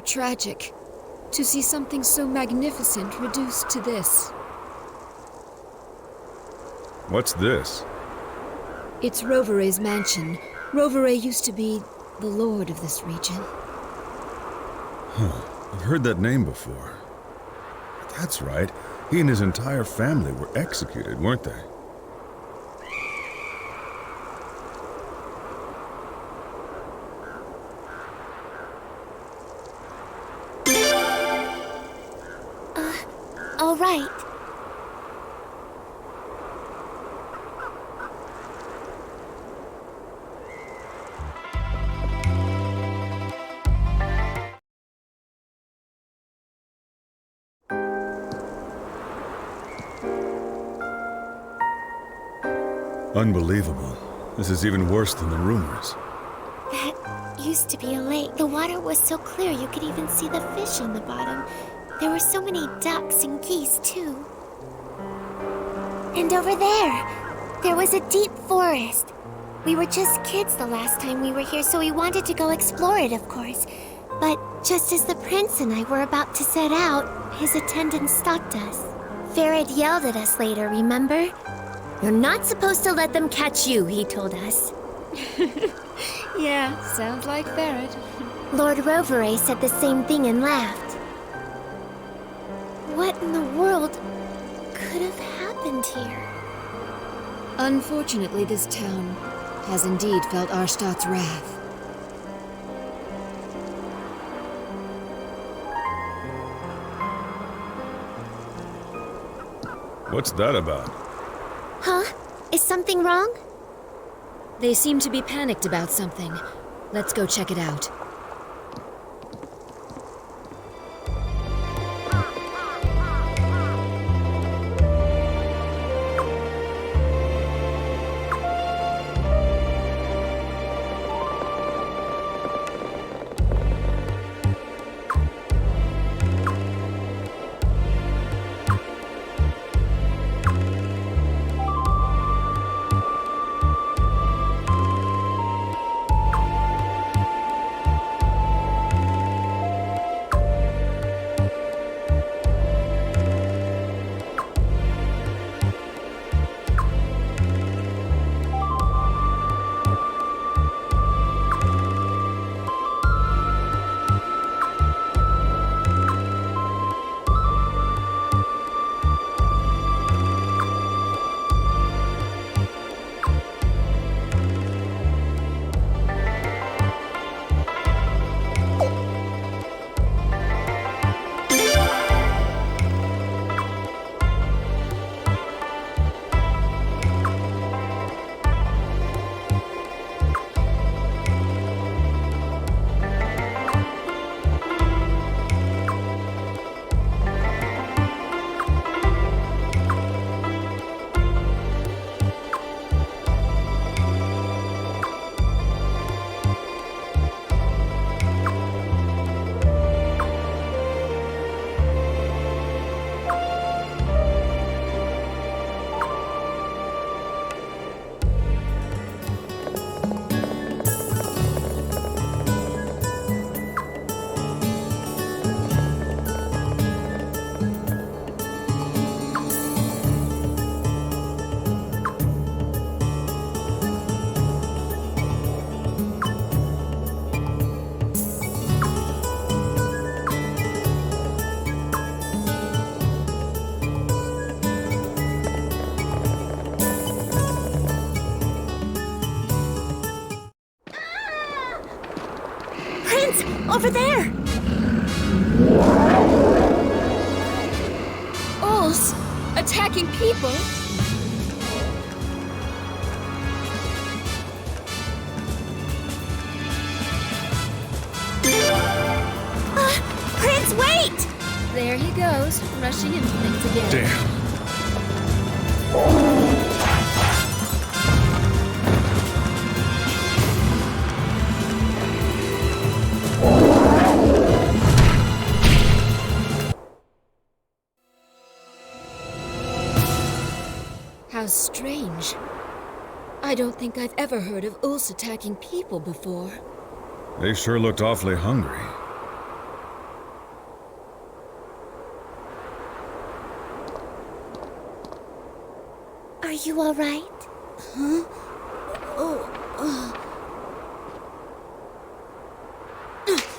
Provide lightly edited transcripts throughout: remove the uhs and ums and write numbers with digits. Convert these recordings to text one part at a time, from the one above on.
tragic. To see something so magnificent reduced to this. What's this? It's Rovere's mansion. Rovere used to be the lord of this region. Huh. I've heard that name before. That's right. He and his entire family were executed, weren't they? All right. Unbelievable. This is even worse than the rumors. That used to be a lake. The water was so clear you could even see the fish on the bottom. There were so many ducks and geese, too. And over there was a deep forest. We were just kids the last time we were here, so we wanted to go explore it, of course. But just as the prince and I were about to set out, his attendant stopped us. Farad yelled at us later, remember? "You're not supposed to let them catch you," he told us. Yeah, sounds like Farad. Lord Rovere said the same thing and laughed. What in the world could have happened here? Unfortunately, this town has indeed felt Arstad's wrath. What's that about? Huh? Is something wrong? They seem to be panicked about something. Let's go check it out. Over there! Ulls! Attacking people? Prince, wait! There he goes, rushing into things again. Damn. How strange. I don't think I've ever heard of Ulls attacking people before. They sure looked awfully hungry. you all right? Huh?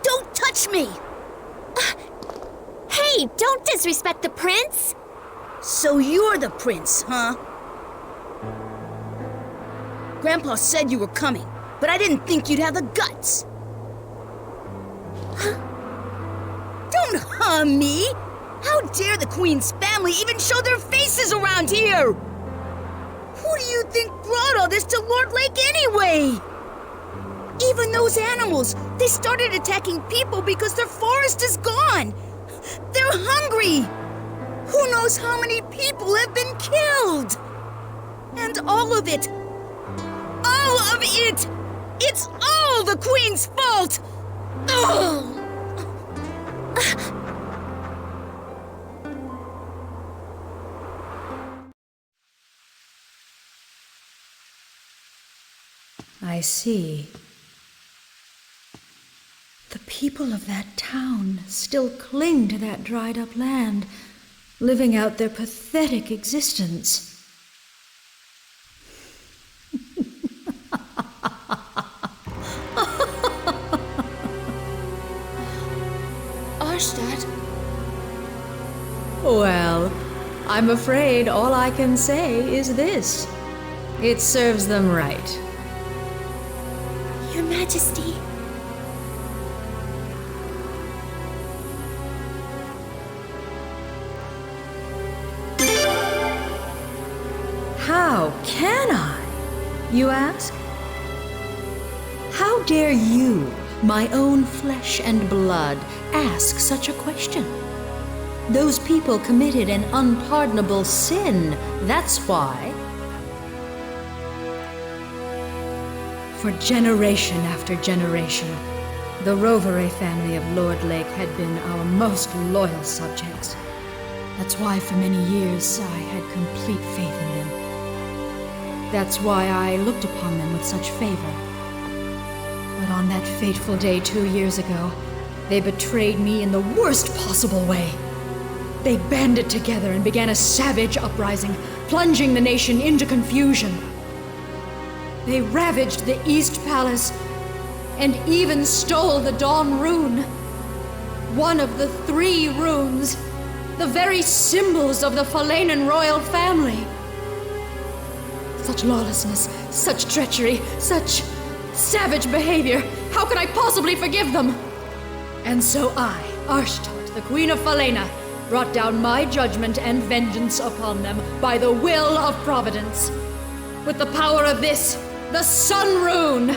Don't touch me! Hey, don't disrespect the prince! So you're the prince, huh? Grandpa said you were coming, but I didn't think you'd have the guts. Don't harm me! How dare the Queen's family even show their faces around here? Who do you think brought all this to Lord Lake anyway? Even those animals, they started attacking people because their forest is gone. They're hungry. Who knows how many people have been killed? And all of it, it's all the Queen's fault! Ugh! I see. The people of that town still cling to that dried-up land, living out their pathetic existence. Arstad? Well, I'm afraid all I can say is this. It serves them right. Your Majesty. How can I, you ask? How dare you, my own flesh and blood, ask such a question? Those people committed an unpardonable sin, that's why. For generation after generation, the Rovere family of Lord Lake had been our most loyal subjects. That's why for many years I had complete faith in them. That's why I looked upon them with such favor. But on that fateful day 2 years ago, they betrayed me in the worst possible way. They banded together and began a savage uprising, plunging the nation into confusion. They ravaged the East Palace and even stole the Dawn Rune. One of the 3 runes, the very symbols of the Falanan royal family. Such lawlessness, such treachery, such savage behavior. How could I possibly forgive them? And so I, Arstad, the Queen of Falena, brought down my judgment and vengeance upon them by the will of Providence. With the power of this, the Sun Rune!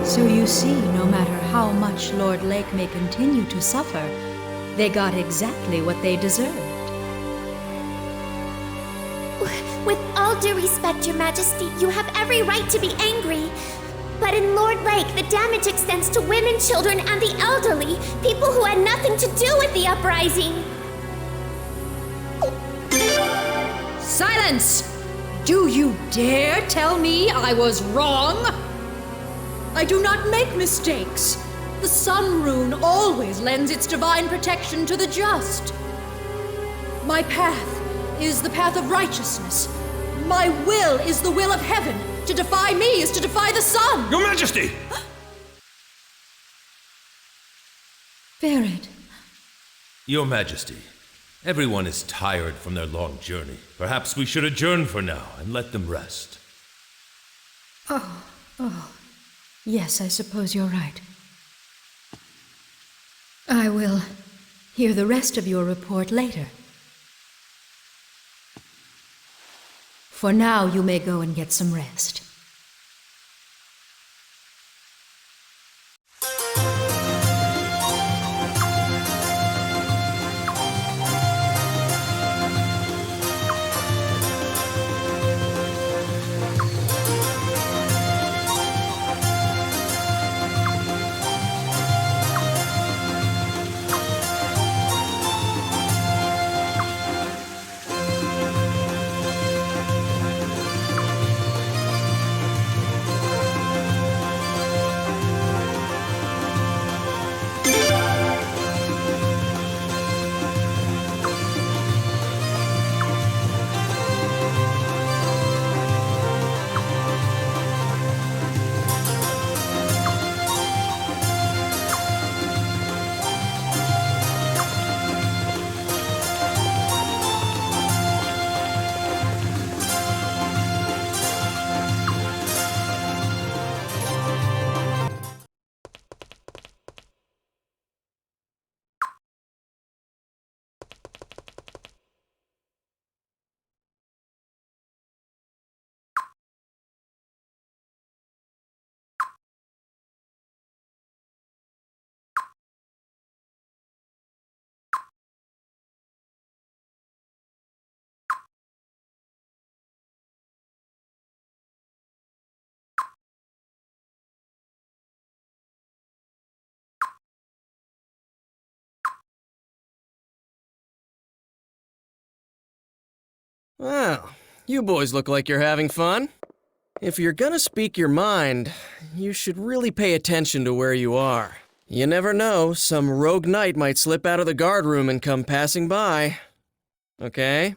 So you see, no matter how much Lord Lake may continue to suffer, they got exactly what they deserved. With all due respect, Your Majesty, you have every right to be angry. But in Lord Lake, the damage extends to women, children, and the elderly, people who had nothing to do with the uprising. Silence! Do you dare tell me I was wrong? I do not make mistakes. The Sun Rune always lends its divine protection to the just. My path is the path of righteousness. My will is the will of heaven. To defy me is to defy the sun. Your Majesty! Ferid. Your Majesty, everyone is tired from their long journey. Perhaps we should adjourn for now and let them rest. Yes, I suppose you're right. I will hear the rest of your report later. For now, you may go and get some rest. Well, you boys look like you're having fun. If you're gonna speak your mind, you should really pay attention to where you are. You never know, some rogue knight might slip out of the guard room and come passing by. Okay?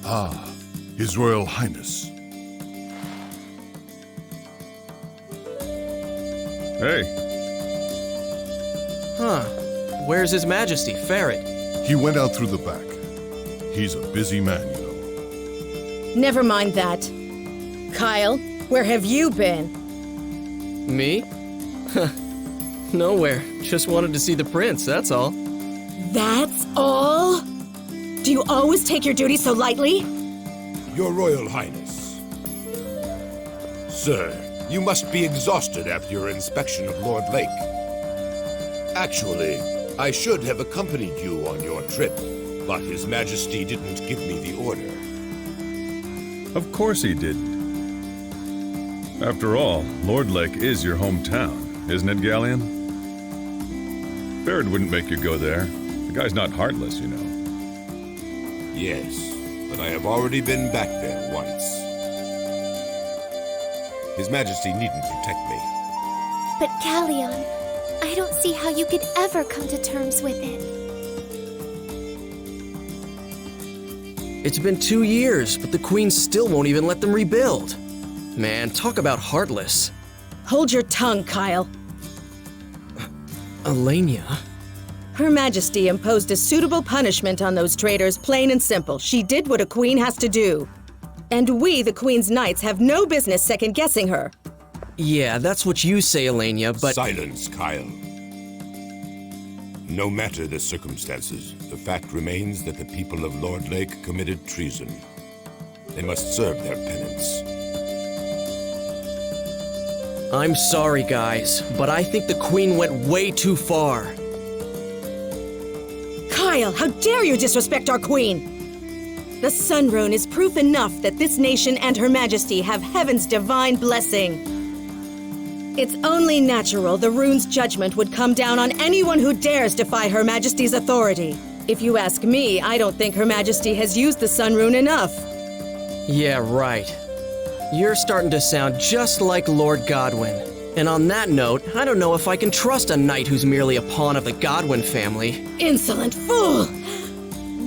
Ah, His Royal Highness. Hey, Huh. Where's His Majesty, Ferret? He went out through the back. He's a busy man, you know. Never mind that. Kyle, where have you been? Me? Nowhere. Just wanted to see the prince, that's all. That's all? Do you always take your duties so lightly? Your Royal Highness. Sir, you must be exhausted after your inspection of Lord Lake. Actually, I should have accompanied you on your trip, but His Majesty didn't give me the order. of course he didn't. After all, Lord Lake is your hometown, isn't it, Galleon? Barrett wouldn't make you go there. The guy's not heartless, you know. Yes, but I have already been back there once. His Majesty needn't protect me. But Galleon, I don't see how you could ever come to terms with it. It's been 2 years, but the Queen still won't even let them rebuild. Man, talk about heartless. Hold your tongue, Kyle. Elenia? Her Majesty imposed a suitable punishment on those traitors, plain and simple. She did what a queen has to do. And we, the Queen's Knights, have no business second-guessing her. Yeah, that's what you say, Elenia, but... Silence, Kyle. No matter the circumstances, the fact remains that the people of Lord Lake committed treason. They must serve their penance. I'm sorry, guys, but I think the Queen went way too far. Kyle, how dare you disrespect our queen! The Sun Rune is proof enough that this nation and Her Majesty have heaven's divine blessing. It's only natural the rune's judgment would come down on anyone who dares defy Her Majesty's authority. If you ask me, I don't think Her Majesty has used the Sun Rune enough. Yeah, right. You're starting to sound just like Lord Godwin. And on that note, I don't know if I can trust a knight who's merely a pawn of the Godwin family. Insolent fool!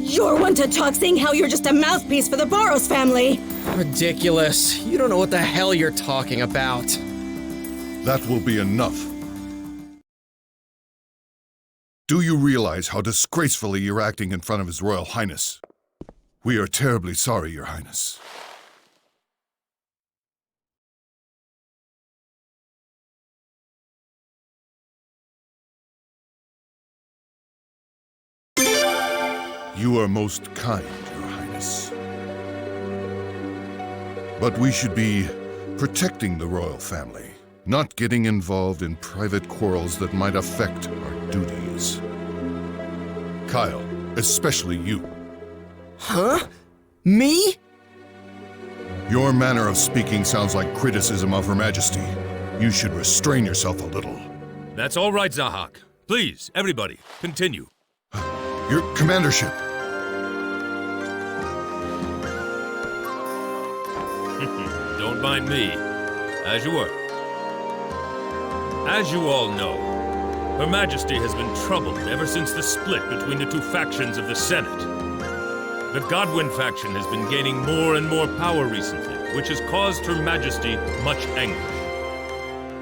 You're one to talk saying how you're just a mouthpiece for the Boros family! Ridiculous. You don't know what the hell you're talking about. That will be enough. Do you realize how disgracefully you're acting in front of His Royal Highness? We are terribly sorry, Your Highness. You are most kind, Your Highness. But we should be protecting the royal family, not getting involved in private quarrels that might affect our duties. Kyle, especially you. Huh? Me? Your manner of speaking sounds like criticism of Her Majesty. You should restrain yourself a little. That's all right, Zahak. Please, everybody, continue. Your commandership. Don't mind me. As you were. As you all know, Her Majesty has been troubled ever since the split between the two factions of the Senate. The Godwin faction has been gaining more and more power recently, which has caused Her Majesty much anger.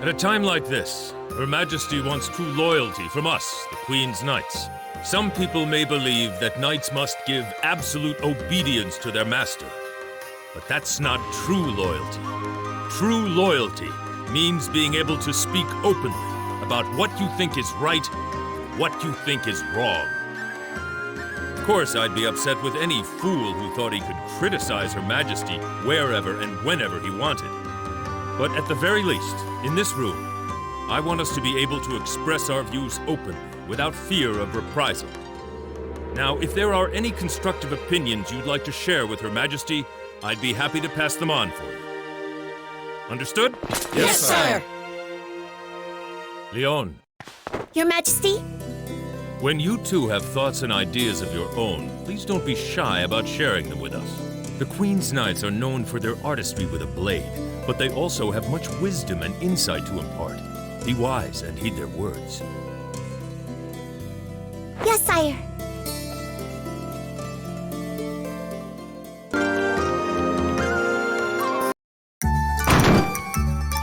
At a time like this, Her Majesty wants true loyalty from us, the Queen's Knights. Some people may believe that knights must give absolute obedience to their master. But that's not true loyalty. True loyalty means being able to speak openly about what you think is right, what you think is wrong. Of course, I'd be upset with any fool who thought he could criticize Her Majesty wherever and whenever he wanted. But at the very least, in this room, I want us to be able to express our views openly, without fear of reprisal. Now, if there are any constructive opinions you'd like to share with Her Majesty, I'd be happy to pass them on for you. Understood? Yes, sire. Leon, Your Majesty? when you two have thoughts and ideas of your own, please don't be shy about sharing them with us. The Queen's Knights are known for their artistry with a blade, but they also have much wisdom and insight to impart. Be wise and heed their words. Yes, sire.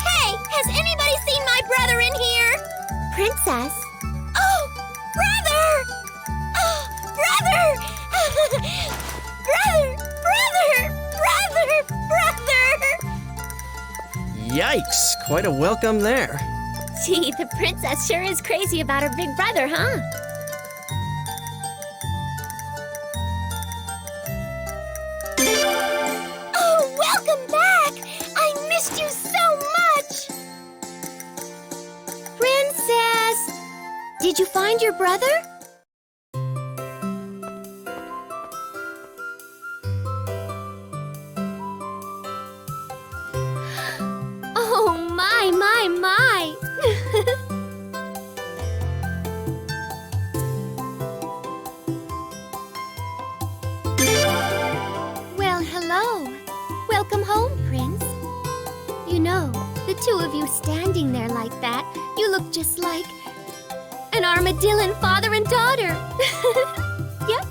Hey, has anybody seen my brother in here? Princess? Oh, brother! Oh, brother! brother! Yikes, quite a welcome there. Gee, the princess sure is crazy about her big brother, huh? Oh, welcome back! I missed you so much! Princess! Did you find your brother? Oh, my! Well, hello. Welcome home, Prince. You know, the two of you standing there like that, you look just like an armadillo father and daughter. Yep.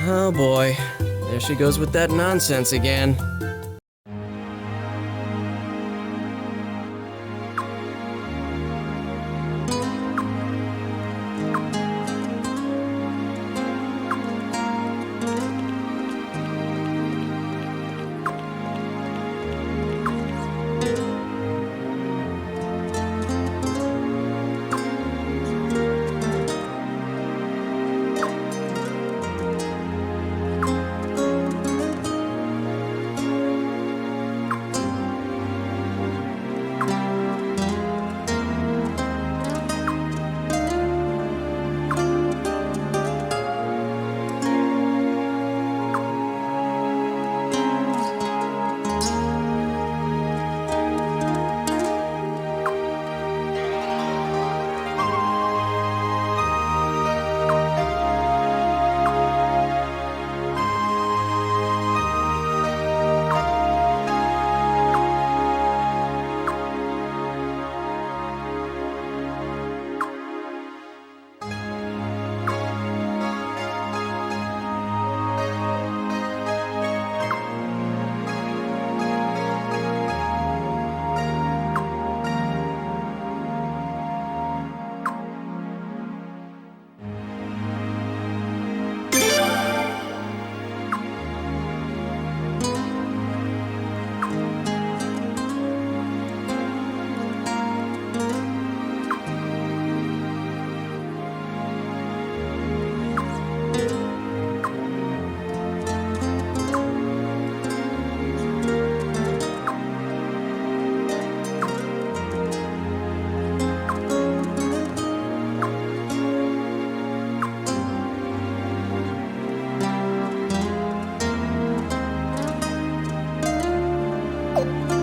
Oh boy, there she goes with that nonsense again. Woo!